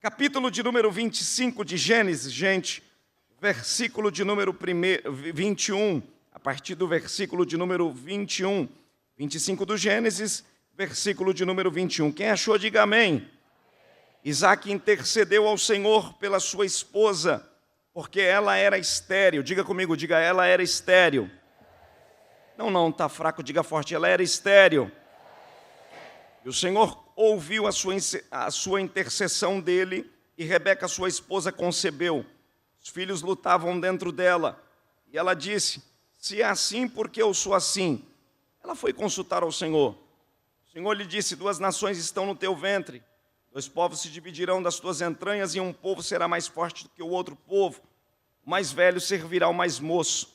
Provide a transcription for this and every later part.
Capítulo de número 25 de Gênesis, gente, versículo de número 21, a partir do versículo de número 21, 25 do Gênesis, versículo de número 21. Quem achou, diga amém. Isaac intercedeu ao Senhor pela sua esposa, porque ela era estéril. Diga comigo, diga, ela era estéril. Não, está fraco, diga forte, ela era estéril. E o Senhor ouviu a sua intercessão dele, e Rebeca, sua esposa, concebeu. Os filhos lutavam dentro dela, e ela disse: se é assim, por que eu sou assim? Ela foi consultar ao Senhor. O Senhor lhe disse: duas nações estão no teu ventre, dois povos se dividirão das tuas entranhas, e um povo será mais forte do que o outro povo. O mais velho servirá ao mais moço.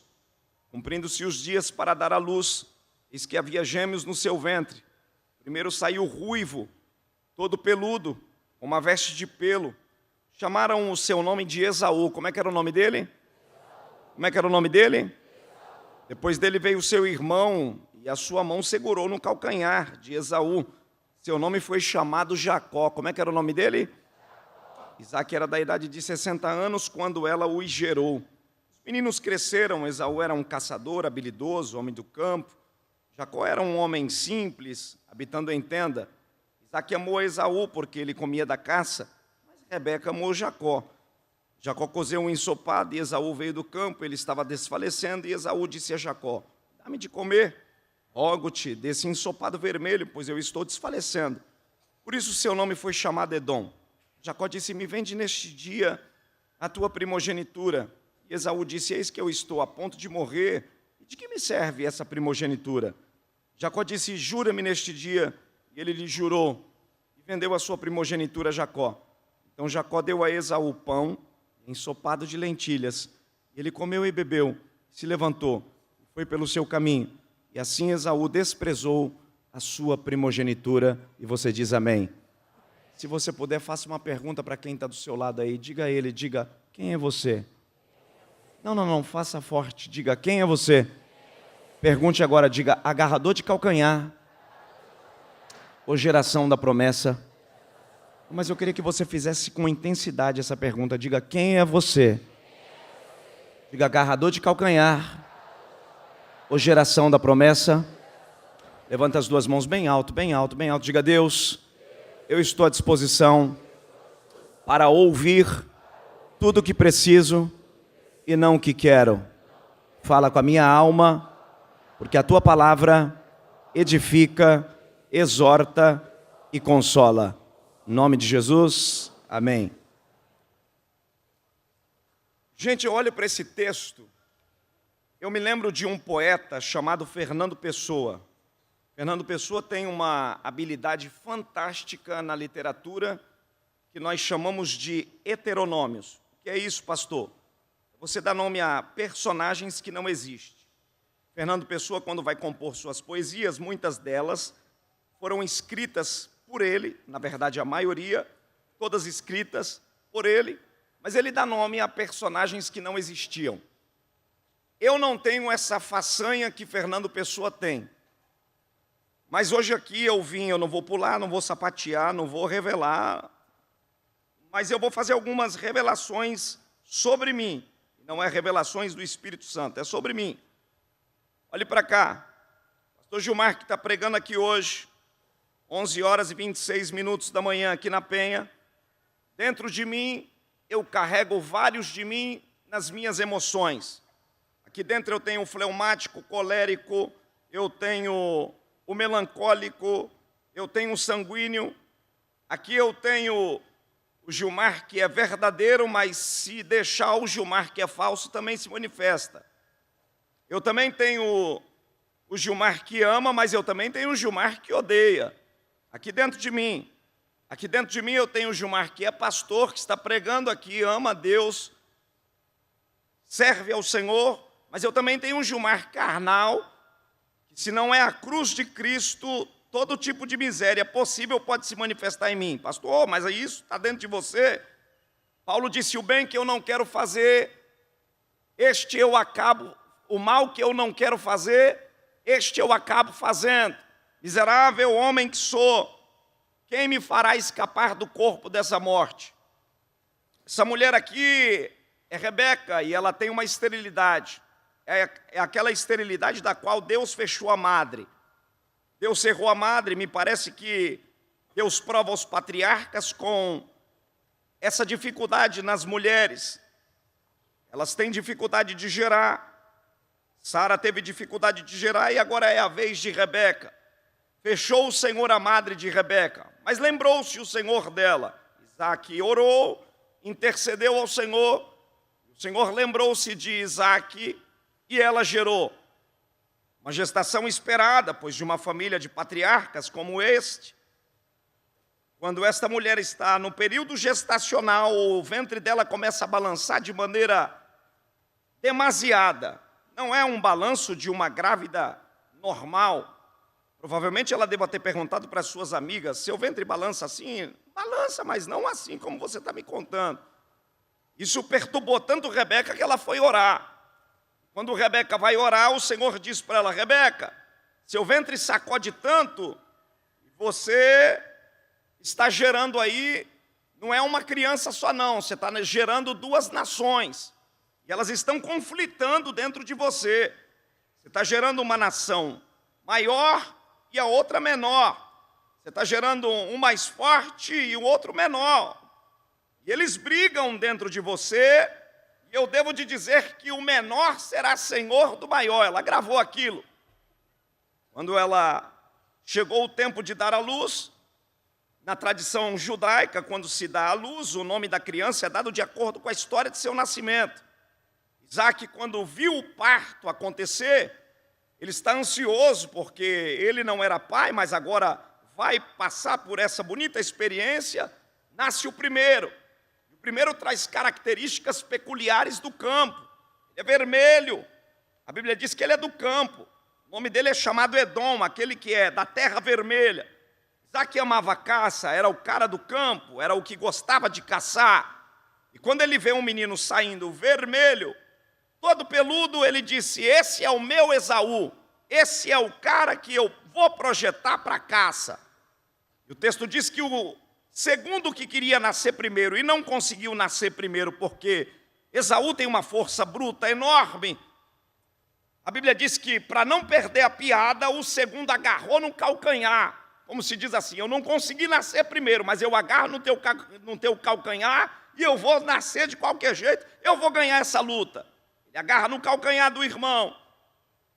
Cumprindo-se os dias para dar à luz, eis que havia gêmeos no seu ventre. Primeiro saiu ruivo, todo peludo, com uma veste de pelo. Chamaram o seu nome de Esaú. Como é que era o nome dele? Como é que era o nome dele? Depois dele veio o seu irmão, e a sua mão segurou no calcanhar de Esaú. Seu nome foi chamado Jacó. Como é que era o nome dele? Isaac era da idade de 60 anos quando ela o gerou. Os meninos cresceram. Esaú era um caçador habilidoso, homem do campo. Jacó era um homem simples, habitando em tenda. Isaac amou Esaú porque ele comia da caça, mas Rebeca amou Jacó. Jacó cozeu um ensopado e Esaú veio do campo. Ele estava desfalecendo e Esaú disse a Jacó: dá-me de comer, rogo-te desse ensopado vermelho, pois eu estou desfalecendo. Por isso seu nome foi chamado Edom. Jacó disse: me vende neste dia a tua primogenitura. E Esaú disse: eis que eu estou a ponto de morrer, e de que me serve essa primogenitura? Jacó disse: jura-me neste dia. E ele lhe jurou, e vendeu a sua primogenitura a Jacó. Então Jacó deu a Esaú pão, ensopado de lentilhas. Ele comeu e bebeu, se levantou, foi pelo seu caminho. E assim Esaú desprezou a sua primogenitura. E você diz amém. Se você puder, faça uma pergunta para quem está do seu lado aí. Diga a ele, diga: quem é você? Não, faça forte. Diga: quem é você? Pergunte agora, diga: agarrador de calcanhar ou geração da promessa? Mas eu queria que você fizesse com intensidade essa pergunta. Diga: quem é você? Diga: agarrador de calcanhar ou geração da promessa? Levanta as duas mãos bem alto, bem alto, bem alto. Diga: Deus, eu estou à disposição para ouvir tudo o que preciso e não o que quero. Fala com a minha alma, porque a tua palavra edifica, exorta e consola. Em nome de Jesus, amém. Gente, eu olho para esse texto, eu me lembro de um poeta chamado Fernando Pessoa. Fernando Pessoa tem uma habilidade fantástica na literatura que nós chamamos de heteronômios. O que é isso, pastor? Você dá nome a personagens que não existem. Fernando Pessoa, quando vai compor suas poesias, muitas delas foram escritas por ele, na verdade a maioria, todas escritas por ele, mas ele dá nome a personagens que não existiam. Eu não tenho essa façanha que Fernando Pessoa tem, mas hoje aqui eu não vou pular, não vou sapatear, não vou revelar, mas eu vou fazer algumas revelações sobre mim. Não é revelações do Espírito Santo, é sobre mim. Olhe para cá, pastor Gilmar, que está pregando aqui hoje, 11 horas e 26 minutos da manhã aqui na Penha. Dentro de mim, eu carrego vários de mim nas minhas emoções. Aqui dentro eu tenho o fleumático, o colérico, eu tenho o melancólico, eu tenho o sanguíneo. Aqui eu tenho o Gilmar que é verdadeiro, mas se deixar o Gilmar que é falso, também se manifesta. Eu também tenho o Gilmar que ama, mas eu também tenho o Gilmar que odeia. Aqui dentro de mim eu tenho o Gilmar que é pastor, que está pregando aqui, ama a Deus, serve ao Senhor, mas eu também tenho um Gilmar carnal, que se não é a cruz de Cristo, todo tipo de miséria possível pode se manifestar em mim. Pastor, mas isso está dentro de você. Paulo disse: o bem que eu não quero fazer, este eu acabo, o mal que eu não quero fazer, este eu acabo fazendo. Miserável homem que sou, quem me fará escapar do corpo dessa morte? Essa mulher aqui é Rebeca e ela tem uma esterilidade. É aquela esterilidade da qual Deus fechou a madre. Deus cerrou a madre, me parece que Deus prova aos patriarcas com essa dificuldade nas mulheres. Elas têm dificuldade de gerar. Sara teve dificuldade de gerar e agora é a vez de Rebeca. Fechou o Senhor a madre de Rebeca, mas lembrou-se o Senhor dela. Isaque orou, intercedeu ao Senhor. O Senhor lembrou-se de Isaque e ela gerou. Uma gestação esperada, pois de uma família de patriarcas como este. Quando esta mulher está no período gestacional, o ventre dela começa a balançar de maneira demasiada. Não é um balanço de uma grávida normal. Provavelmente ela deva ter perguntado para as suas amigas, seu ventre balança assim? Balança, mas não assim como você está me contando. Isso perturbou tanto Rebeca que ela foi orar. Quando Rebeca vai orar, o Senhor diz para ela, Rebeca, seu ventre sacode tanto, você está gerando aí, não é uma criança só não, você está gerando duas nações. E elas estão conflitando dentro de você. Você está gerando uma nação maior e a outra menor. Você está gerando um mais forte e o outro menor. E eles brigam dentro de você, e eu devo te dizer que o menor será senhor do maior. Ela gravou aquilo. Quando ela chegou o tempo de dar à luz, na tradição judaica, quando se dá à luz, o nome da criança é dado de acordo com a história de seu nascimento. Isaque, quando viu o parto acontecer, ele está ansioso, porque ele não era pai, mas agora vai passar por essa bonita experiência. Nasce o primeiro. O primeiro traz características peculiares do campo. Ele é vermelho. A Bíblia diz que ele é do campo. O nome dele é chamado Edom, aquele que é da terra vermelha. Isaque amava caça, era o cara do campo, era o que gostava de caçar. E quando ele vê um menino saindo vermelho, todo peludo, ele disse, esse é o meu Esaú, esse é o cara que eu vou projetar para a caça. E o texto diz que o segundo que queria nascer primeiro e não conseguiu nascer primeiro porque Esaú tem uma força bruta enorme. A Bíblia diz que para não perder a piada, o segundo agarrou no calcanhar. Como se diz assim, eu não consegui nascer primeiro, mas eu agarro no teu calcanhar e eu vou nascer de qualquer jeito, eu vou ganhar essa luta. Ele agarra no calcanhar do irmão,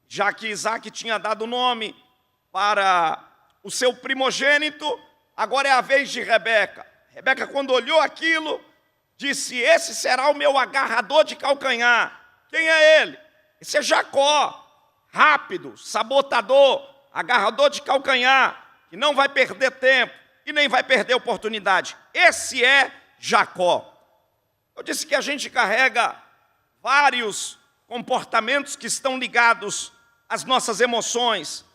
já que Isaque tinha dado nome para o seu primogênito, agora é a vez de Rebeca. Rebeca, quando olhou aquilo, disse, esse será o meu agarrador de calcanhar. Quem é ele? Esse é Jacó, rápido, sabotador, agarrador de calcanhar, que não vai perder tempo e nem vai perder oportunidade. Esse é Jacó. Eu disse que a gente carrega vários comportamentos que estão ligados às nossas emoções.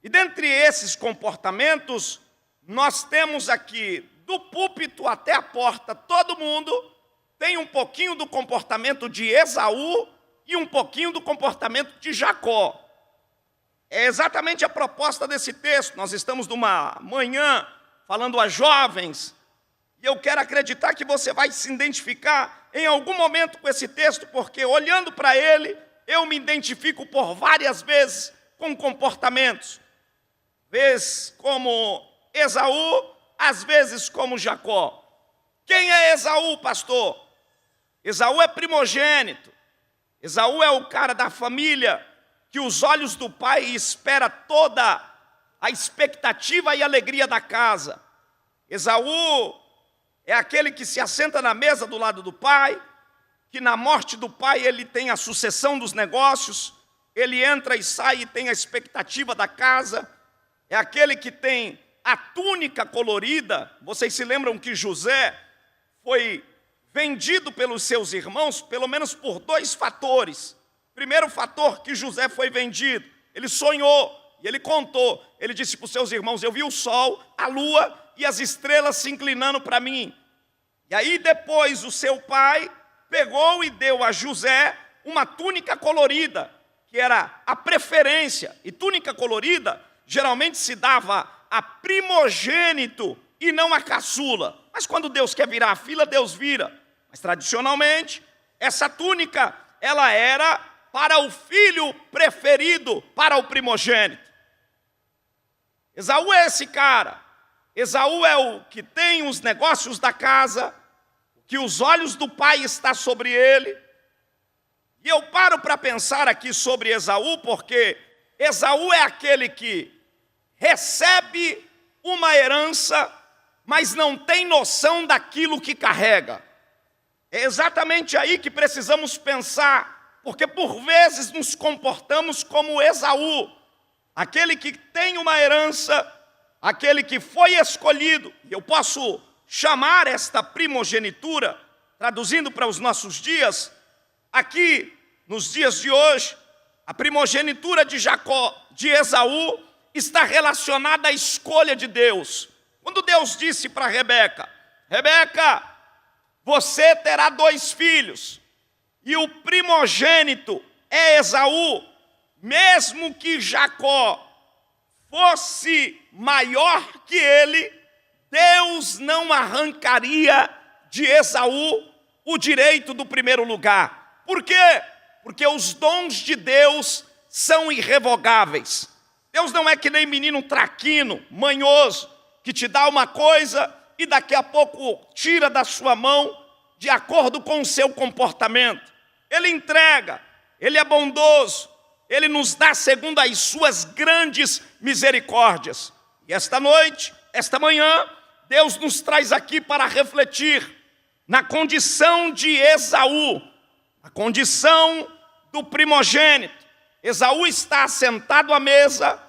E dentre esses comportamentos, nós temos aqui, do púlpito até a porta, todo mundo tem um pouquinho do comportamento de Esaú e um pouquinho do comportamento de Jacó. É exatamente a proposta desse texto. Nós estamos numa manhã falando a jovens, e eu quero acreditar que você vai se identificar em algum momento com esse texto, porque olhando para ele, eu me identifico por várias vezes com comportamentos. Vezes como Esaú, às vezes como Jacó. Quem é Esaú, pastor? Esaú é primogênito. Esaú é o cara da família que os olhos do pai espera toda a expectativa e alegria da casa. Esaú é aquele que se assenta na mesa do lado do pai, que na morte do pai ele tem a sucessão dos negócios, ele entra e sai e tem a expectativa da casa. É aquele que tem a túnica colorida. Vocês se lembram que José foi vendido pelos seus irmãos, pelo menos por dois fatores. Primeiro fator que José foi vendido, ele sonhou e ele contou. Ele disse para os seus irmãos, eu vi o sol, a lua e as estrelas se inclinando para mim. E aí depois o seu pai pegou e deu a José uma túnica colorida, que era a preferência. E túnica colorida geralmente se dava a primogênito e não a caçula. Mas quando Deus quer virar a fila, Deus vira. Mas tradicionalmente, essa túnica, ela era para o filho preferido, para o primogênito. Esaú é esse cara. Esaú é o que tem os negócios da casa, que os olhos do pai estão sobre ele. E eu paro para pensar aqui sobre Esaú, porque Esaú é aquele que recebe uma herança, mas não tem noção daquilo que carrega. É exatamente aí que precisamos pensar, porque por vezes nos comportamos como Esaú, aquele que tem uma herança, aquele que foi escolhido. Eu posso chamar esta primogenitura, traduzindo para os nossos dias, aqui nos dias de hoje, a primogenitura de Jacó, de Esaú, está relacionada à escolha de Deus. Quando Deus disse para Rebeca, Rebeca, você terá 2 filhos, e o primogênito é Esaú, mesmo que Jacó fosse maior que ele, Deus não arrancaria de Esaú o direito do primeiro lugar. Por quê? Porque os dons de Deus são irrevogáveis. Deus não é que nem menino traquino, manhoso, que te dá uma coisa e daqui a pouco tira da sua mão de acordo com o seu comportamento. Ele entrega, ele é bondoso, ele nos dá segundo as suas grandes misericórdias. E esta noite, esta manhã, Deus nos traz aqui para refletir na condição de Esaú, a condição do primogênito. Esaú está sentado à mesa,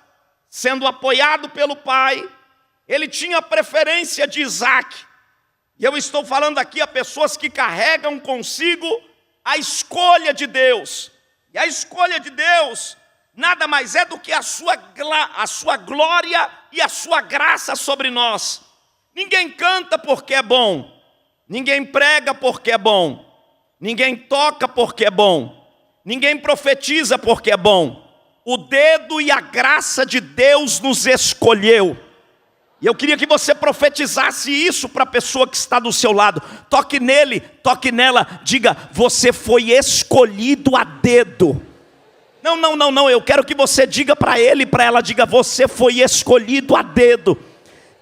sendo apoiado pelo pai. Ele tinha preferência de Isaac. E eu estou falando aqui a pessoas que carregam consigo a escolha de Deus. E a escolha de Deus nada mais é do que a sua glória e a sua graça sobre nós. Ninguém canta porque é bom. Ninguém prega porque é bom. Ninguém toca porque é bom. Ninguém profetiza porque é bom. O dedo e a graça de Deus nos escolheu. E eu queria que você profetizasse isso para a pessoa que está do seu lado. Toque nele, toque nela, diga, você foi escolhido a dedo. Não, eu quero que você diga para ele, para ela, diga, você foi escolhido a dedo.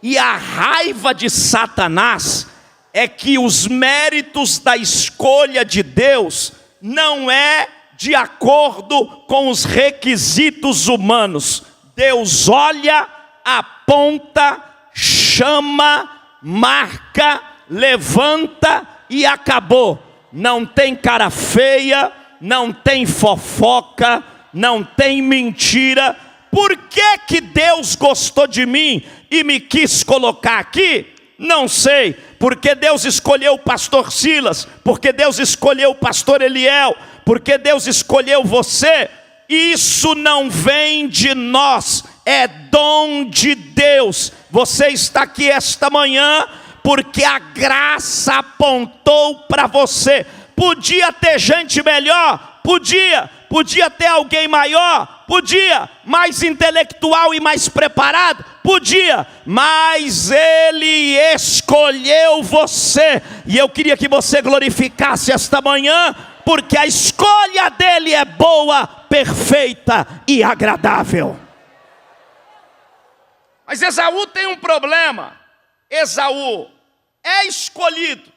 E a raiva de Satanás é que os méritos da escolha de Deus não é de acordo com os requisitos humanos. Deus olha, aponta, chama, marca, levanta e acabou. Não tem cara feia, não tem fofoca, não tem mentira. Por que Deus gostou de mim e me quis colocar aqui? Não sei. Porque Deus escolheu o pastor Silas, porque Deus escolheu o pastor Eliel, porque Deus escolheu você. Isso não vem de nós, é dom de Deus. Você está aqui esta manhã porque a graça apontou para você. Podia ter gente melhor? Podia ter alguém maior? Podia. Mais intelectual e mais preparado? Podia. Mas Ele escolheu você. E eu queria que você glorificasse esta manhã, porque a escolha dele é boa, perfeita e agradável. Mas Esaú tem um problema. Esaú é escolhido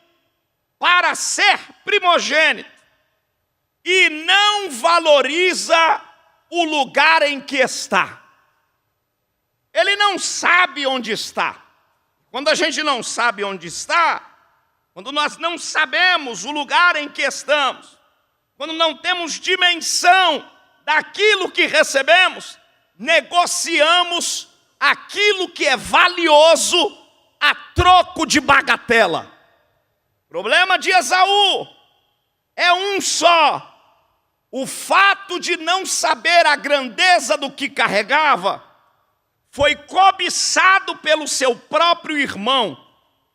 para ser primogênito e não valoriza o lugar em que está. Ele não sabe onde está. Quando a gente não sabe onde está, quando nós não sabemos o lugar em que estamos, quando não temos dimensão daquilo que recebemos, negociamos aquilo que é valioso a troco de bagatela. O problema de Esaú é um só. O fato de não saber a grandeza do que carregava foi cobiçado pelo seu próprio irmão,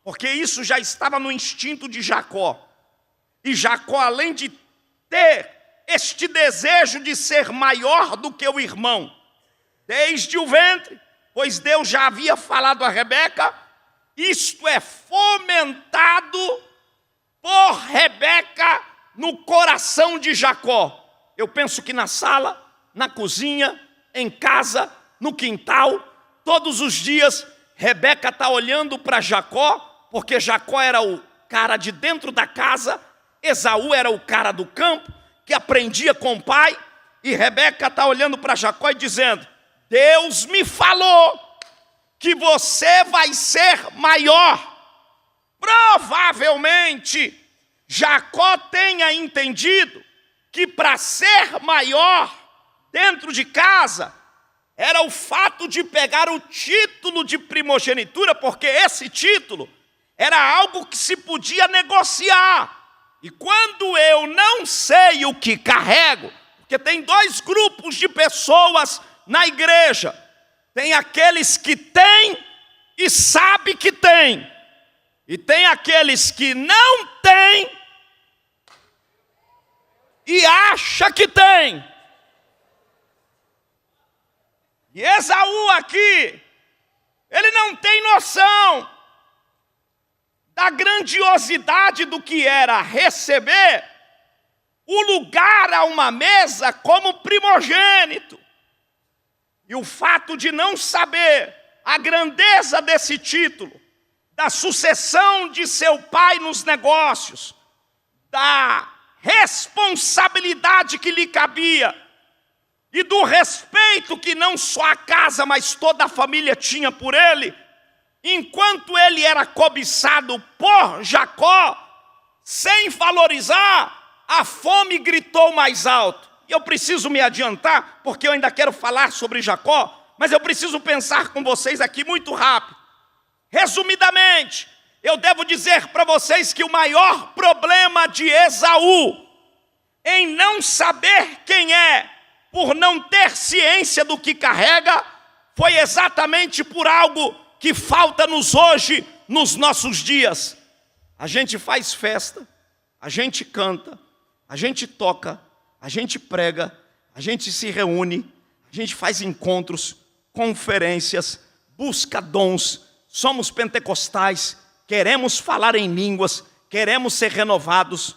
porque isso já estava no instinto de Jacó. E Jacó, além de ter este desejo de ser maior do que o irmão, desde o ventre, pois Deus já havia falado a Rebeca isto é fomentado por Rebeca no coração de Jacó. Eu penso que na sala, na cozinha, em casa, no quintal, todos os dias, Rebeca está olhando para Jacó, porque Jacó era o cara de dentro da casa, Esaú era o cara do campo, que aprendia com o pai, e Rebeca está olhando para Jacó e dizendo: Deus me falou que você vai ser maior. Provavelmente, Jacó tenha entendido que para ser maior dentro de casa, era o fato de pegar o título de primogenitura, porque esse título era algo que se podia negociar. E quando eu não sei o que carrego, porque tem dois grupos de pessoas na igreja, tem aqueles que têm e sabem que têm, e tem aqueles que não têm e acham que têm. E Esaú aqui, ele não tem noção da grandiosidade do que era receber o lugar a uma mesa como primogênito. E o fato de não saber a grandeza desse título, da sucessão de seu pai nos negócios, da responsabilidade que lhe cabia, e do respeito que não só a casa, mas toda a família tinha por ele, enquanto ele era cobiçado por Jacó, sem valorizar, a fome gritou mais alto. E eu preciso me adiantar, porque eu ainda quero falar sobre Jacó, mas eu preciso pensar com vocês aqui muito rápido. Resumidamente, eu devo dizer para vocês que o maior problema de Esaú, em não saber quem é, por não ter ciência do que carrega, foi exatamente por algo que falta-nos hoje, nos nossos dias. A gente faz festa, a gente canta, a gente toca, a gente prega, a gente se reúne, a gente faz encontros, conferências, busca dons, somos pentecostais, queremos falar em línguas, queremos ser renovados,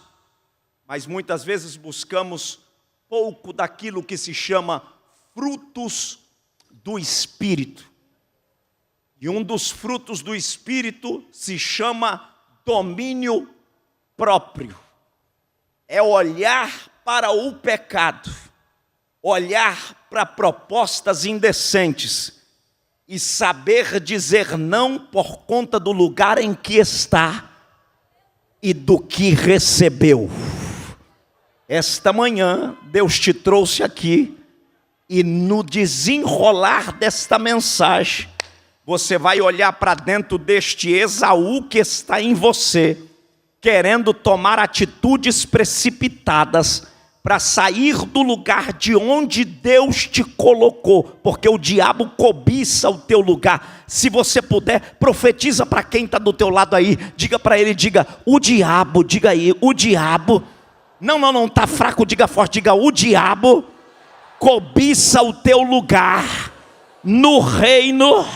mas muitas vezes buscamos pouco daquilo que se chama frutos do Espírito. E um dos frutos do Espírito se chama domínio próprio. É olhar para o pecado, olhar para propostas indecentes e saber dizer não por conta do lugar em que está e do que recebeu. Esta manhã, Deus te trouxe aqui e no desenrolar desta mensagem, você vai olhar para dentro deste Esaú que está em você, querendo tomar atitudes precipitadas para sair do lugar de onde Deus te colocou, porque o diabo cobiça o teu lugar. Se você puder, profetiza para quem está do teu lado aí, diga para ele, diga, o diabo, diga aí, o diabo, não está fraco, diga forte, diga, o diabo cobiça o teu lugar no reino,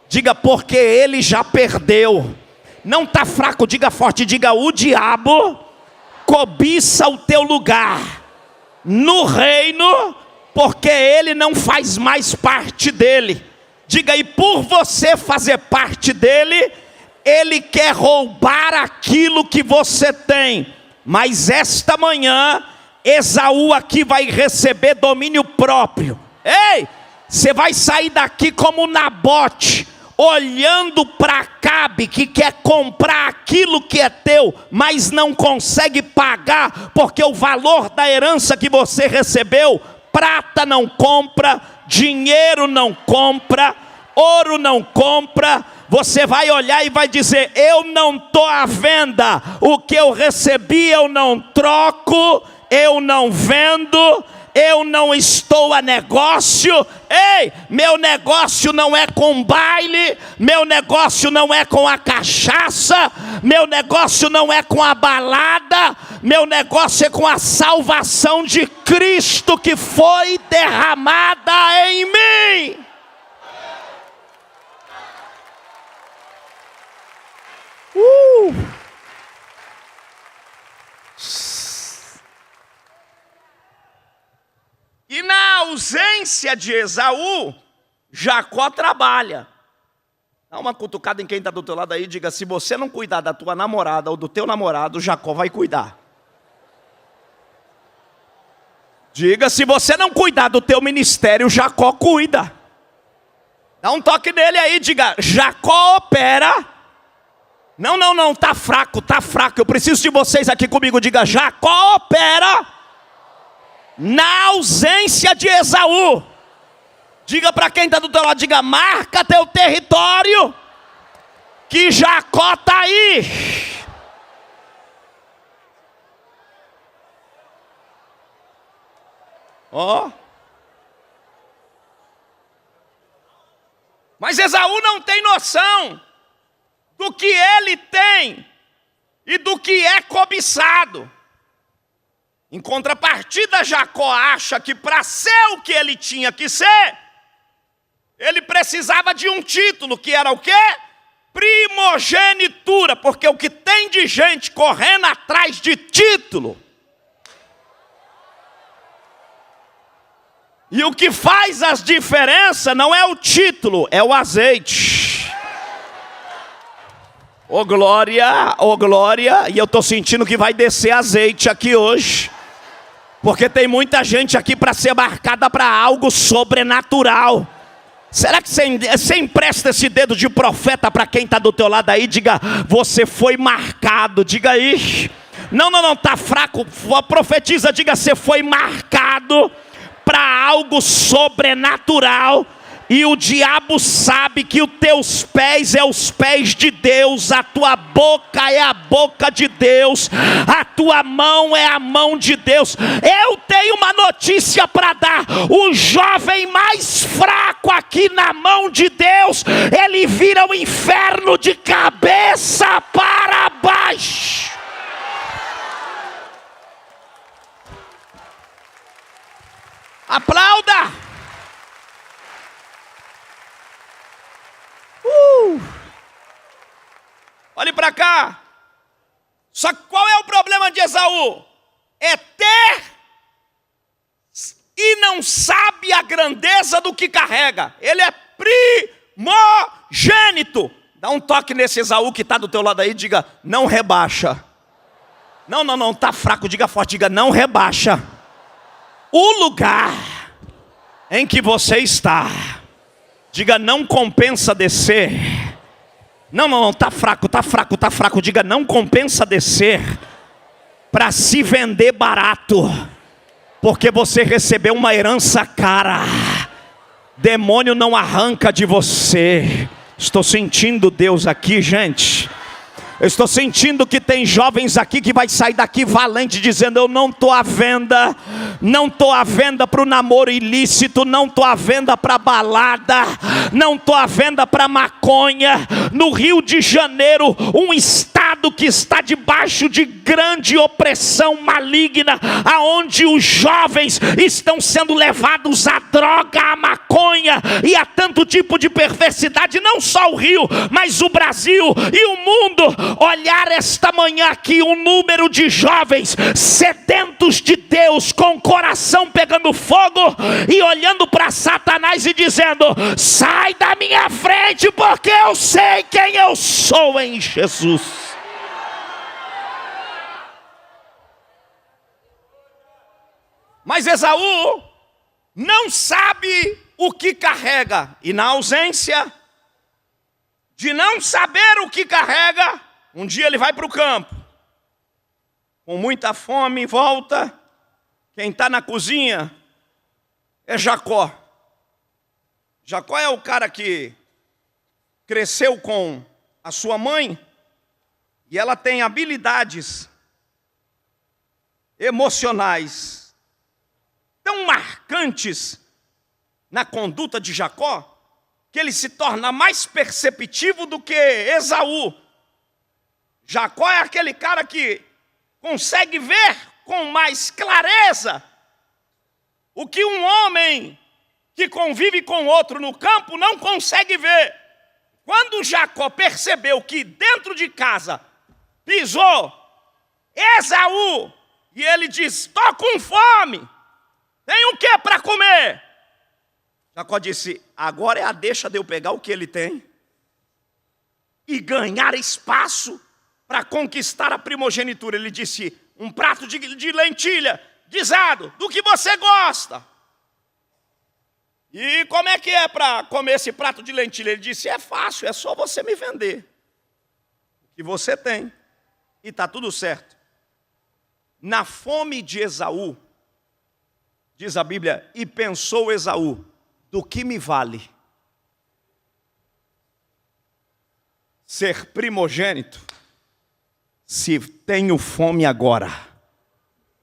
diga, porque ele já perdeu. Não está fraco, diga forte, diga, o diabo cobiça o teu lugar no reino, porque ele não faz mais parte dele. Diga, e por você fazer parte dele, ele quer roubar aquilo que você tem. Mas esta manhã, Esaú aqui vai receber domínio próprio. Ei, você vai sair daqui como Nabote, olhando para Acabe, que quer comprar aquilo que é teu, mas não consegue pagar, porque o valor da herança que você recebeu, prata não compra, dinheiro não compra, ouro não compra. Você vai olhar e vai dizer, eu não estou à venda, o que eu recebi eu não troco, eu não vendo, eu não estou a negócio. Ei, meu negócio não é com baile, meu negócio não é com a cachaça, meu negócio não é com a balada, meu negócio é com a salvação de Cristo que foi derramada em mim. E na ausência de Esaú, Jacó trabalha. Dá uma cutucada em quem está do teu lado aí e diga: se você não cuidar da tua namorada ou do teu namorado, Jacó vai cuidar. Diga: se você não cuidar do teu ministério, Jacó cuida. Dá um toque nele aí, diga: Jacó opera. Não, tá fraco. Eu preciso de vocês aqui comigo. Diga: Jacó opera na ausência de Esaú. Diga para quem está do teu lado, diga: marca teu território, que Jacó está aí. Ó. Mas Esaú não tem noção do que ele tem e do que é cobiçado. Em contrapartida, Jacó acha que para ser o que ele tinha que ser, ele precisava de um título, que era o quê? Primogenitura, porque o que tem de gente correndo atrás de título, e o que faz as diferenças não é o título, é o azeite. Ô glória, e eu estou sentindo que vai descer azeite aqui hoje, porque tem muita gente aqui para ser marcada para algo sobrenatural. Será que você empresta esse dedo de profeta para quem está do teu lado aí? Diga: você foi marcado. Diga aí. Não, tá fraco. Profetiza, diga: você foi marcado para algo sobrenatural. E o diabo sabe que os teus pés é os pés de Deus, a tua boca é a boca de Deus, a tua mão é a mão de Deus. Eu tenho uma notícia para dar: o jovem mais fraco aqui na mão de Deus, ele vira o inferno de cabeça para baixo. Aplauda! Olhe para cá. Só que qual é o problema de Esaú? É ter e não sabe a grandeza do que carrega. Ele é primogênito. Dá um toque nesse Esaú que está do teu lado aí, diga: não rebaixa. Não, tá fraco, diga forte, diga: não rebaixa o lugar em que você está. Diga: não compensa descer. Não, tá fraco. Diga: não compensa descer para se vender barato, porque você recebeu uma herança cara. Demônio não arranca de você. Estou sentindo Deus aqui, gente. Eu estou sentindo que tem jovens aqui que vai sair daqui valente dizendo: eu não estou à venda. Não estou à venda para o namoro ilícito. Não estou à venda para balada. Não estou à venda para maconha. No Rio de Janeiro, um estado que está debaixo de grande opressão maligna, aonde os jovens estão sendo levados à droga, à maconha e a tanto tipo de perversidade. Não só o Rio, mas o Brasil e o mundo. Olhar esta manhã aqui um número de jovens sedentos de Deus, com o coração pegando fogo e olhando para Satanás e dizendo: sai da minha frente, porque eu sei quem eu sou em Jesus. Mas Esaú não sabe o que carrega, e na ausência de não saber o que carrega, um dia ele vai para o campo, com muita fome, volta. Quem está na cozinha é Jacó. Jacó é o cara que cresceu com a sua mãe, e ela tem habilidades emocionais tão marcantes na conduta de Jacó, que ele se torna mais perceptivo do que Esaú. Jacó é aquele cara que consegue ver com mais clareza o que um homem que convive com outro no campo não consegue ver. Quando Jacó percebeu que dentro de casa pisou Esaú, e ele diz: estou com fome, tem o que para comer? Jacó disse: agora é a deixa de eu pegar o que ele tem e ganhar espaço para conquistar a primogenitura. Ele disse: um prato de lentilha, guisado, do que você gosta. E como é que é para comer esse prato de lentilha? Ele disse: é fácil, é só você me vender o que você tem e está tudo certo. Na fome de Esaú, diz a Bíblia, e pensou Esaú: do que me vale ser primogênito se tenho fome agora?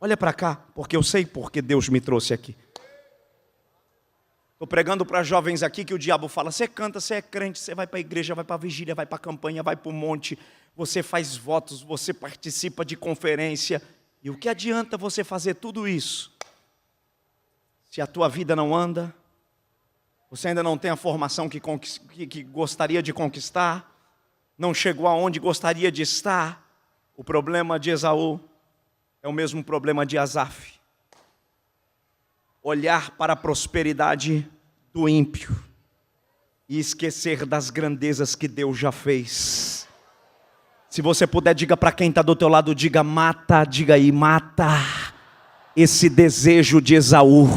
Olha para cá, porque eu sei porque Deus me trouxe aqui. Estou pregando para jovens aqui que o diabo fala: você canta, você é crente, você vai para a igreja, vai para a vigília, vai para a campanha, vai para o monte, você faz votos, você participa de conferência. E o que adianta você fazer tudo isso se a tua vida não anda? Você ainda não tem a formação que gostaria de conquistar, não chegou aonde gostaria de estar. O problema de Esaú é o mesmo problema de Asaf. Olhar para a prosperidade do ímpio e esquecer das grandezas que Deus já fez. Se você puder, diga para quem está do teu lado, diga aí, mata esse desejo de Esaú,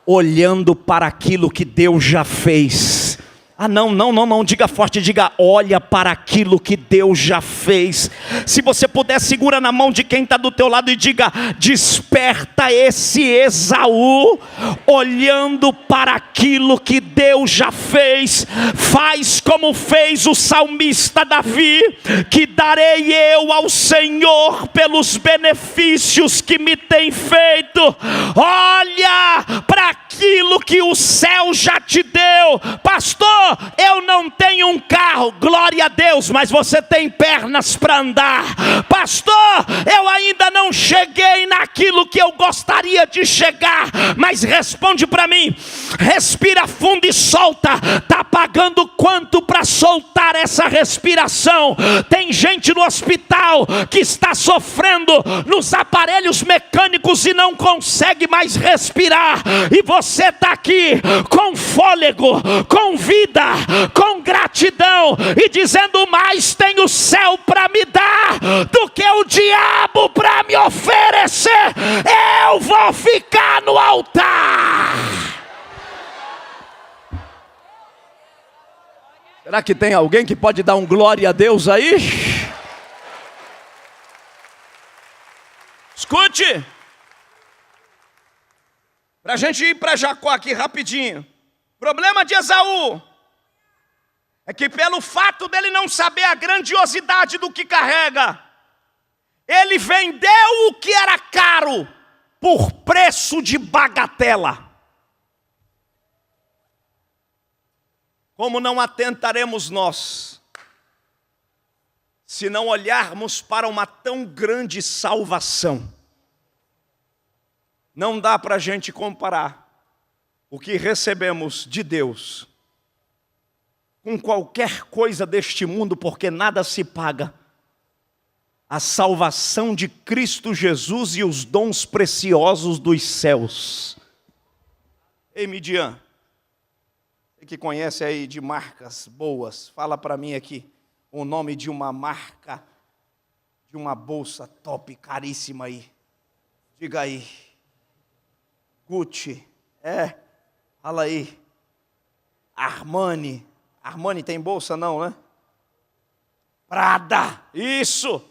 olhando para aquilo que Deus já fez. Não, diga forte, diga: olha para aquilo que Deus já fez. Se você puder, segura na mão de quem está do teu lado e diga: desperta esse Esaú, olhando para aquilo que Deus já fez. Faz como fez o salmista Davi: que darei eu ao Senhor pelos benefícios que me tem feito. Olha para aquilo que o céu já te deu. Pastor, eu não tenho um carro, glória a Deus, mas você tem pernas para andar. Pastor, eu ainda não cheguei naquilo que eu gostaria de chegar, mas responde para mim, respira fundo e solta. Está pagando quanto para soltar essa respiração? Tem gente no hospital que está sofrendo nos aparelhos mecânicos e não consegue mais respirar, e você está aqui com fôlego, com vida, com gratidão, e dizendo: mais tem o céu para me dar do que o diabo para me oferecer. Eu vou ficar no altar. Será que tem alguém que pode dar um glória a Deus aí? Escute, para a gente ir para Jacó aqui rapidinho. O problema de Esaú é que, pelo fato dele não saber a grandiosidade do que carrega, ele vendeu o que era caro por preço de bagatela. Como não atentaremos nós, se não olharmos para uma tão grande salvação? Não dá para a gente comparar o que recebemos de Deus com qualquer coisa deste mundo, porque nada se paga a salvação de Cristo Jesus e os dons preciosos dos céus. Ei, Midian, você que conhece aí de marcas boas, fala para mim aqui o nome de uma marca, de uma bolsa top, caríssima aí. Diga aí. Gucci, fala aí. Armani tem bolsa não, né? Prada, isso.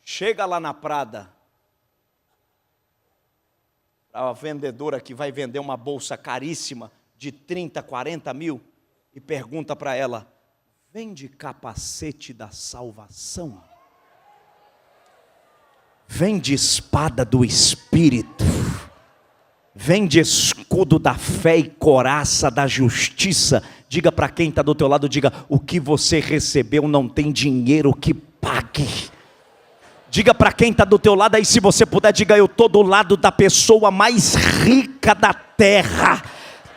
Chega lá na Prada, para a vendedora que vai vender uma bolsa caríssima de 30, 40 mil, e pergunta para ela: vende capacete da salvação? Vende espada do Espírito? Vende escudo da fé e coraça da justiça? Diga para quem está do teu lado, diga: o que você recebeu não tem dinheiro que pague. Diga para quem está do teu lado aí, se você puder, diga: eu estou do lado da pessoa mais rica da terra.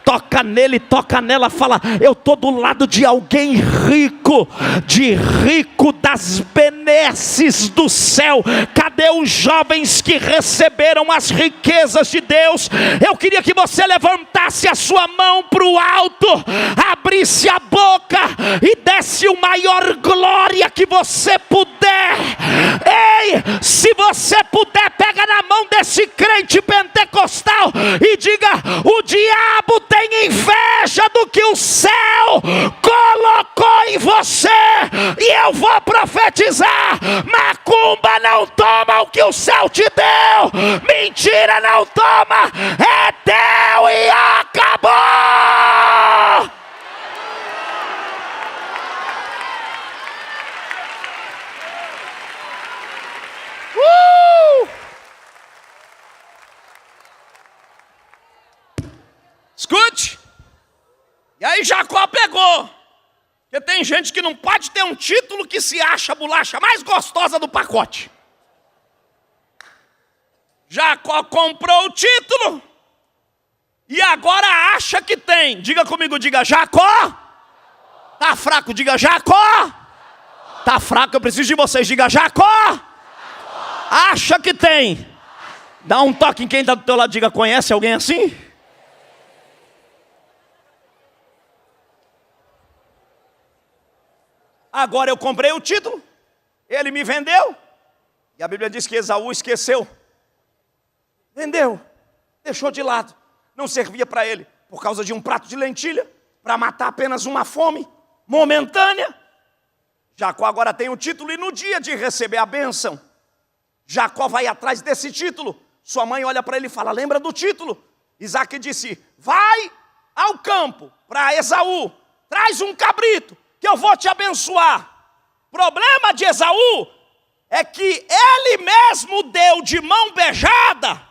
toca nele, toca nela, fala: eu estou do lado de alguém rico, das benesses do céu. Cadê os jovens que receberam as riquezas de Deus? Eu queria que você levantasse a sua mão para o alto, abrisse a boca e desse o maior glória que você puder. Ei, se você puder, pega na mão desse crente pentecostal e diga: o diabo tem inveja do que o céu colocou em você. E eu vou profetizar: macumba não toma o que o céu te deu, mentira não toma, é teu e acabou. Escute. E aí Jacó pegou. Porque tem gente que não pode ter um título que se acha a bolacha mais gostosa do pacote. Jacó comprou o título e agora acha que tem. Diga comigo, diga: Jacó. Tá fraco, diga: Jacó. Tá fraco, eu preciso de vocês, diga: Jacó. Acha que tem. Dá um toque em quem está do teu lado, diga: conhece alguém assim? Agora eu comprei o título, ele me vendeu, e a Bíblia diz que Esaú esqueceu, vendeu, deixou de lado, não servia para ele, por causa de um prato de lentilha, para matar apenas uma fome momentânea. Jacó agora tem o título, e no dia de receber a bênção, Jacó vai atrás desse título. Sua mãe olha para ele e fala: lembra do título? Isaac disse: vai ao campo para Esaú, traz um cabrito, que eu vou te abençoar. Problema de Esaú é que ele mesmo deu de mão beijada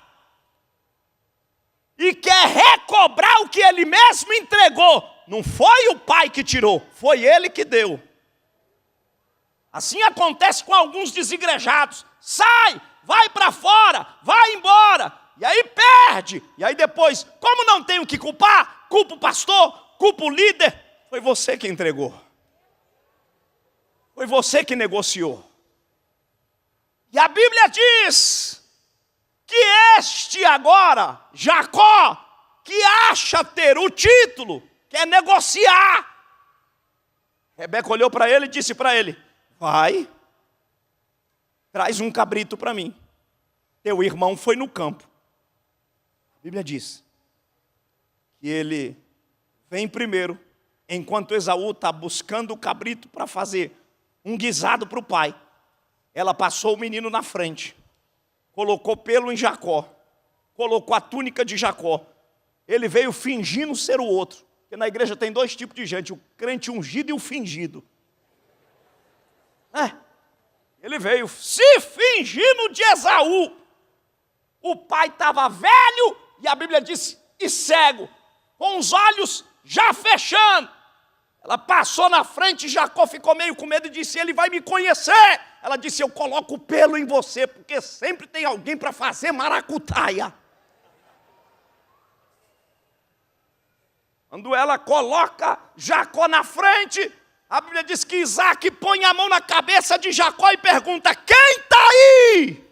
e quer recobrar o que ele mesmo entregou. Não foi o pai que tirou, foi ele que deu. Assim acontece com alguns desigrejados. Sai, vai para fora, vai embora, e aí perde. E aí depois, como não tem o que culpar, culpa o pastor, culpa o líder. Foi você que entregou. Foi você que negociou. E a Bíblia diz que este agora, Jacó, que acha ter o título, quer negociar. Rebeca olhou para ele e disse para ele: vai, traz um cabrito para mim. Teu irmão foi no campo. A Bíblia diz que ele vem primeiro, enquanto Esaú está buscando o cabrito para fazer um guisado para o pai. Ela passou o menino na frente, colocou pelo em Jacó, colocou a túnica de Jacó. Ele veio fingindo ser o outro, porque na igreja tem dois tipos de gente: o crente ungido e o fingido. Ele veio se fingindo de Esaú. O pai estava velho, e a Bíblia diz, e cego, com os olhos já fechando. Ela passou na frente, Jacó ficou meio com medo e disse: ele vai me conhecer. Ela disse: eu coloco o pelo em você, porque sempre tem alguém para fazer maracutaia. Quando ela coloca Jacó na frente, a Bíblia diz que Isaac põe a mão na cabeça de Jacó e pergunta: quem está aí?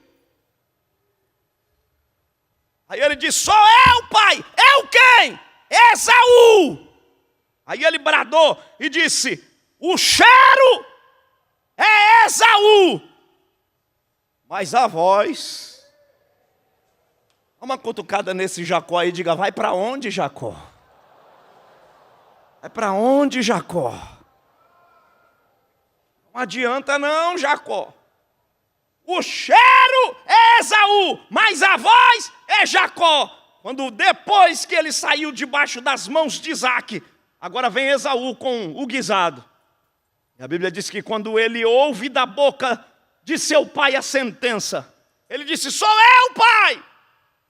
Aí ele diz: sou eu, pai. Eu quem? Esaú. Aí ele bradou e disse: o cheiro é Esaú, mas a voz... Dá uma cutucada nesse Jacó aí e diga: vai para onde, Jacó? Vai para onde, Jacó? Não adianta não, Jacó. O cheiro é Esaú, mas a voz é Jacó. Quando depois que ele saiu debaixo das mãos de Isaac, agora vem Esaú com o guisado. E a Bíblia diz que quando ele ouve da boca de seu pai a sentença, ele disse: sou eu, pai.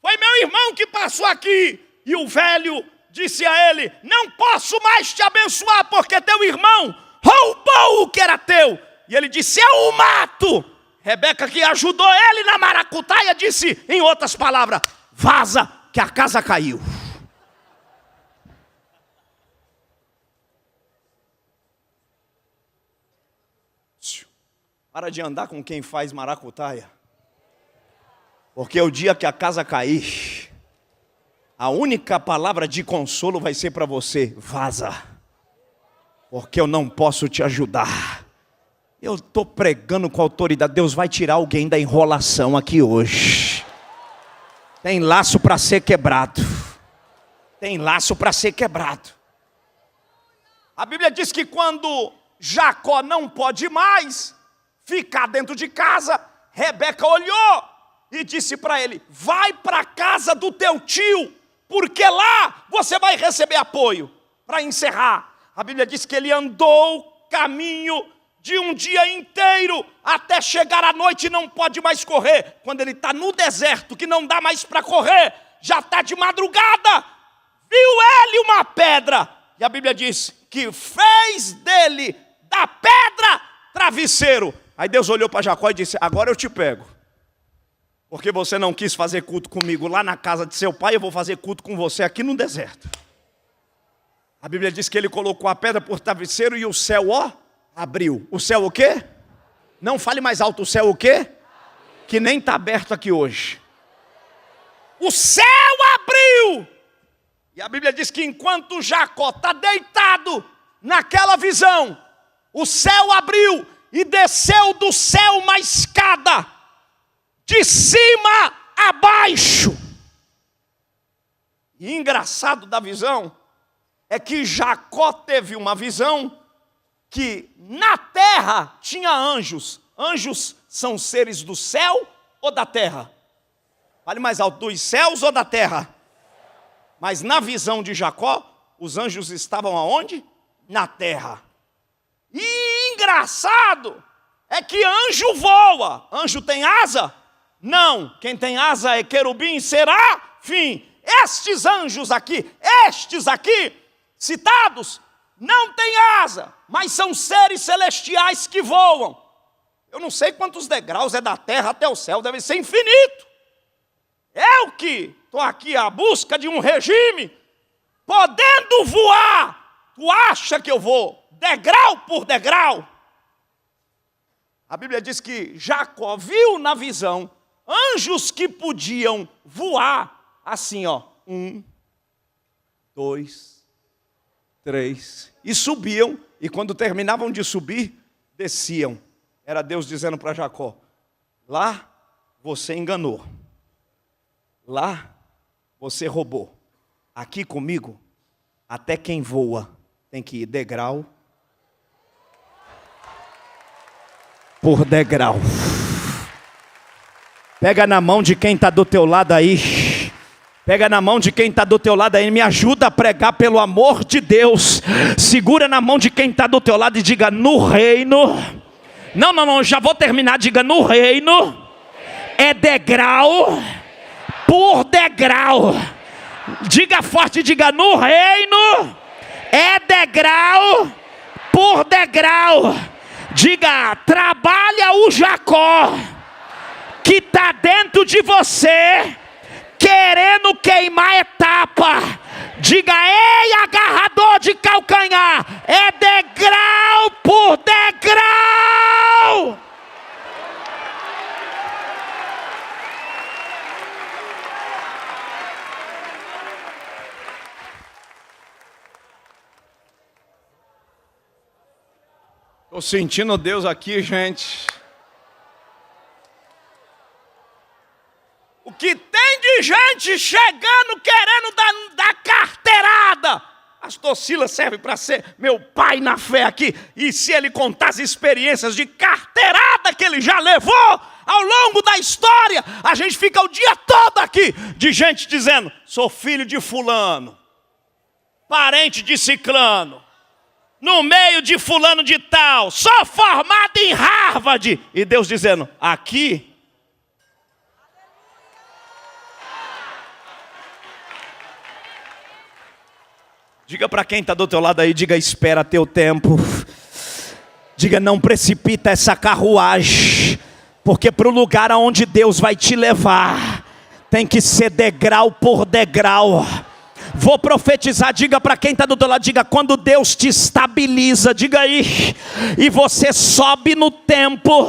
Foi meu irmão que passou aqui. E o velho disse a ele: não posso mais te abençoar, porque teu irmão roubou o que era teu. E ele disse: eu o mato. Rebeca, que ajudou ele na maracutaia, disse, em outras palavras: vaza, que a casa caiu. Para de andar com quem faz maracutaia. Porque o dia que a casa cair, a única palavra de consolo vai ser para você: vaza. Porque eu não posso te ajudar. Eu estou pregando com autoridade. Deus vai tirar alguém da enrolação aqui hoje. Tem laço para ser quebrado. Tem laço para ser quebrado. A Bíblia diz que quando Jacó não pode mais ficar dentro de casa, Rebeca olhou e disse para ele: vai para a casa do teu tio, porque lá você vai receber apoio. Para encerrar, a Bíblia diz que ele andou caminho de um dia inteiro, até chegar à noite e não pode mais correr. Quando ele está no deserto, que não dá mais para correr, já está de madrugada, viu ele uma pedra, e a Bíblia diz que fez dele, da pedra, travesseiro. Aí Deus olhou para Jacó e disse: agora eu te pego, porque você não quis fazer culto comigo lá na casa de seu pai, eu vou fazer culto com você aqui no deserto. A Bíblia diz que ele colocou a pedra por travesseiro e o céu, abriu. O céu o quê? Não fale mais alto. O céu o quê? Que nem está aberto aqui hoje. O céu abriu. E a Bíblia diz que enquanto Jacó está deitado naquela visão, o céu abriu e desceu do céu uma escada, de cima a baixo. E engraçado da visão é que Jacó teve uma visão que na terra tinha anjos. Anjos são seres do céu ou da terra? Fale mais alto: dos céus ou da terra? Mas na visão de Jacó, os anjos estavam aonde? Na terra. E engraçado é que anjo voa. Anjo tem asa? Não. Quem tem asa é querubim, serafim. Estes anjos aqui, citados, não têm asa, mas são seres celestiais que voam. Eu não sei quantos degraus é da terra até o céu, deve ser infinito. Eu que estou aqui à busca de um regime, podendo voar, tu acha que eu vou degrau por degrau? A Bíblia diz que Jacó viu na visão anjos que podiam voar assim, 1, 2, 3, e subiam, e quando terminavam de subir, desciam. Era Deus dizendo para Jacó: lá você enganou, lá você roubou, aqui comigo, até quem voa tem que ir degrau por degrau. Pega na mão de quem está do teu lado aí. Pega na mão de quem está do teu lado aí, me ajuda a pregar pelo amor de Deus. Segura na mão de quem está do teu lado e diga: no reino. Não, já vou terminar. Diga: no reino é degrau por degrau. Diga forte, diga: no reino é degrau por degrau. Diga: trabalha o Jacó que está dentro de você, querendo queimar etapa. Diga: ei, agarrador de calcanhar, é degrau por degrau. Estou sentindo Deus aqui, gente. O que tem de gente chegando querendo dar carteirada. Pastor Silas serve para ser meu pai na fé aqui. E se ele contar as experiências de carteirada que ele já levou ao longo da história, a gente fica o dia todo aqui de gente dizendo: sou filho de fulano, parente de ciclano, no meio de fulano de tal, sou formado em Harvard. E Deus dizendo: aqui... Diga para quem está do teu lado aí, diga: espera teu tempo. Diga: não precipita essa carruagem, porque para o lugar aonde Deus vai te levar, tem que ser degrau por degrau. Vou profetizar, diga para quem está do teu lado, diga: quando Deus te estabiliza, diga aí, e você sobe no tempo,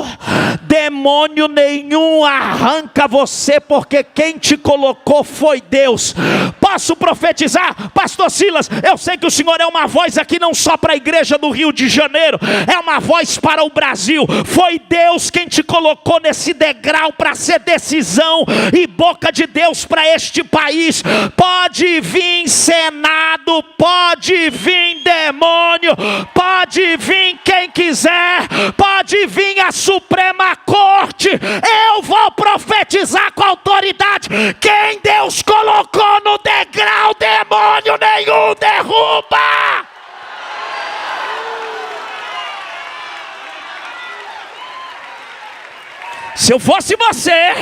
demônio nenhum arranca você, porque quem te colocou foi Deus. Posso profetizar, pastor Silas? Eu sei que o senhor é uma voz aqui não só para a igreja do Rio de Janeiro, é uma voz para o Brasil. Foi Deus quem te colocou nesse degrau para ser decisão e boca de Deus para este país. Pode vir Senado, pode vir demônio, pode vir quem quiser, pode vir a Suprema Corte, eu vou profetizar com autoridade: quem Deus colocou no degrau, demônio nenhum derruba. Se eu fosse você,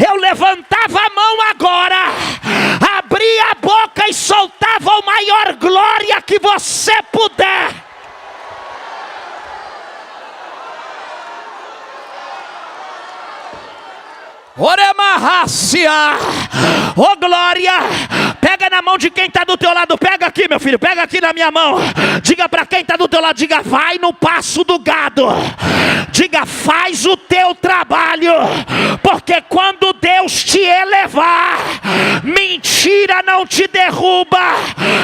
eu levantava a mão agora, abria a boca e soltava a maior glória que você puder. Oremarrácia, ô glória, pega na mão de quem está do teu lado, pega aqui meu filho, pega aqui na minha mão, diga para quem está do teu lado, diga: vai no passo do gado, diga: faz o teu trabalho, porque quando Deus te elevar, mentira não te derruba,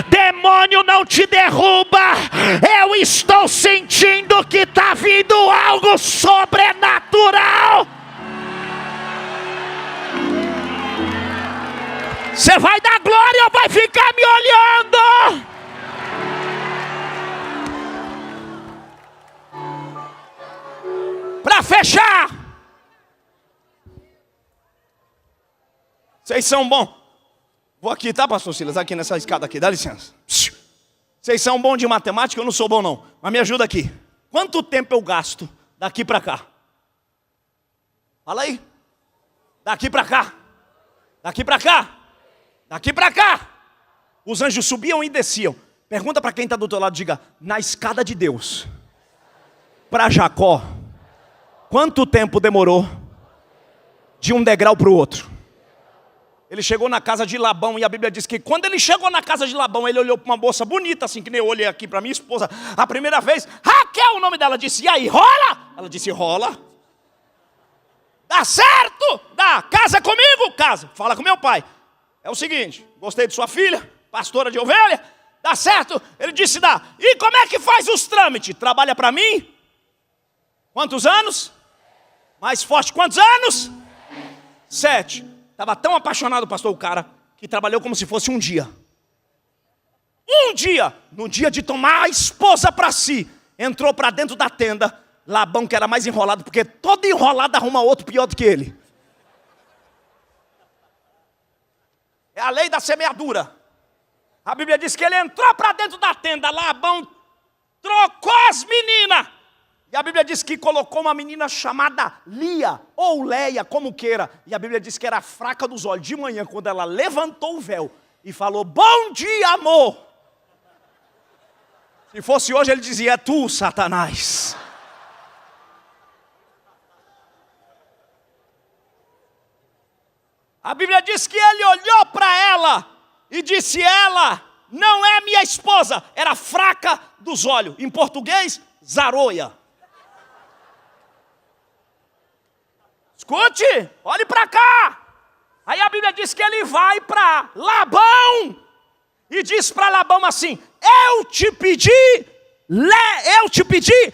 demônio não te derruba, eu estou sentindo que está vindo algo sobrenatural. Você vai dar glória ou vai ficar me olhando? Para fechar, vocês são bons. Vou aqui, tá, pastor Silas? Aqui nessa escada aqui, dá licença. Vocês são bons de matemática, eu não sou bom não. Mas me ajuda aqui. Quanto tempo eu gasto daqui para cá? Fala aí. Daqui para cá. Daqui para cá. Daqui para cá. Os anjos subiam e desciam. Pergunta para quem está do teu lado, diga: na escada de Deus, para Jacó, quanto tempo demorou de um degrau para o outro? Ele chegou na casa de Labão, e a Bíblia diz que quando ele chegou na casa de Labão, ele olhou para uma moça bonita, assim que nem eu olhei aqui para minha esposa a primeira vez. Raquel, o nome dela, disse: e aí, rola? Ela disse: rola. Dá certo? Dá. Casa comigo? Casa. Fala com meu pai. É o seguinte, gostei de sua filha, pastora de ovelha, dá certo? Ele disse: dá. E como é que faz os trâmites? Trabalha para mim? Quantos anos? Mais forte, quantos anos? 7. Estava tão apaixonado, pastor, o cara, que trabalhou como se fosse um dia. Um dia, no dia de tomar a esposa para si, entrou para dentro da tenda. Labão, que era mais enrolado, porque todo enrolado arruma outro pior do que ele. É a lei da semeadura. A Bíblia diz que ele entrou para dentro da tenda. Labão trocou as meninas. E a Bíblia diz que colocou uma menina chamada Lia, ou Leia, como queira. E a Bíblia diz que era fraca dos olhos. De manhã, quando ela levantou o véu e falou: bom dia, amor. Se fosse hoje, ele dizia: é tu, Satanás. A Bíblia diz que ele olhou para ela e disse: ela não é minha esposa. Era fraca dos olhos. Em português, zaroia. Escute, olhe para cá. Aí a Bíblia diz que ele vai para Labão e diz para Labão assim: eu te pedi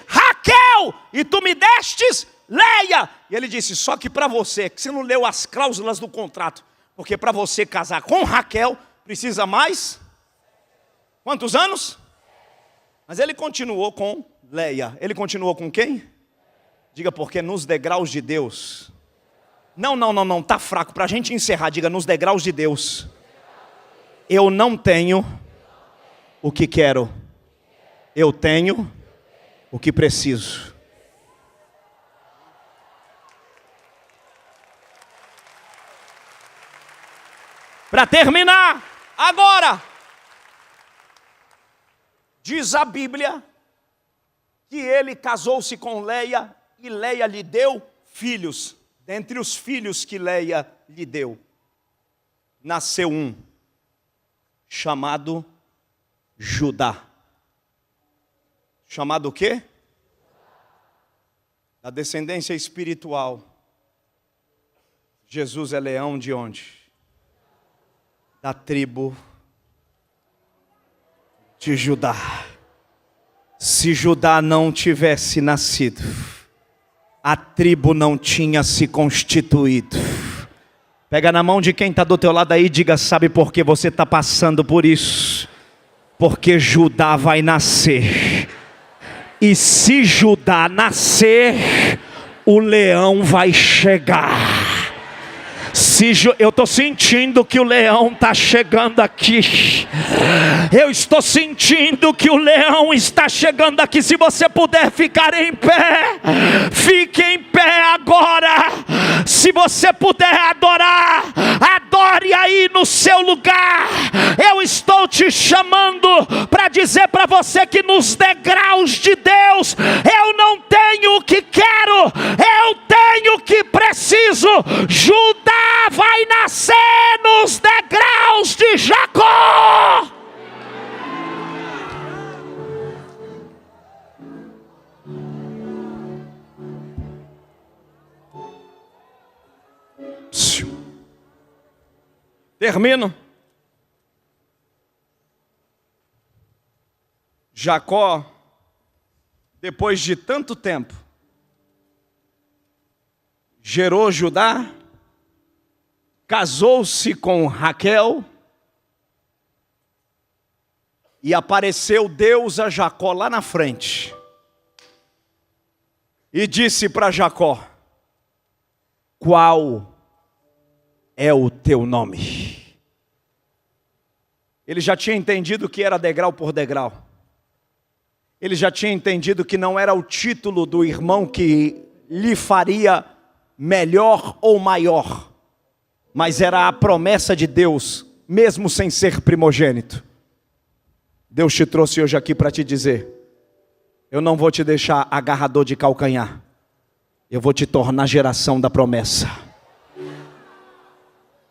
Raquel e tu me destes Leia. E ele disse: só que para você, que você não leu as cláusulas do contrato, porque para você casar com Raquel, precisa mais quantos anos? Mas ele continuou com Leia. Ele continuou com quem? Diga: porque nos degraus de Deus. Não, tá fraco. Para a gente encerrar, diga: nos degraus de Deus, eu não tenho o que quero, eu tenho o que preciso. Para terminar, agora, diz a Bíblia que ele casou-se com Leia e Leia lhe deu filhos. Dentre os filhos que Leia lhe deu, nasceu um, chamado Judá. Chamado o quê? Da descendência espiritual. Jesus é leão de onde? Da tribo de Judá. Se Judá não tivesse nascido, a tribo não tinha se constituído. Pega na mão de quem está do teu lado aí e diga: sabe por que você está passando por isso? Porque Judá vai nascer. E se Judá nascer, o leão vai chegar. Eu estou sentindo que o leão está chegando aqui. Eu estou sentindo que o leão está chegando aqui. Se você puder ficar em pé, fique em pé agora. Se você puder adorar, adore aí no seu lugar. Eu estou te chamando para dizer para você que nos degraus de Deus, eu não tenho o que quero, eu tenho o que preciso. Judá vai nascer nos degraus de Jacó. Termino. Jacó, depois de tanto tempo, gerou Judá, casou-se com Raquel, e apareceu Deus a Jacó lá na frente, e disse para Jacó: qual é o teu nome? Ele já tinha entendido que era degrau por degrau. Ele já tinha entendido que não era o título do irmão que lhe faria melhor ou maior, mas era a promessa de Deus, mesmo sem ser primogênito. Deus te trouxe hoje aqui para te dizer: eu não vou te deixar agarrador de calcanhar, eu vou te tornar geração da promessa.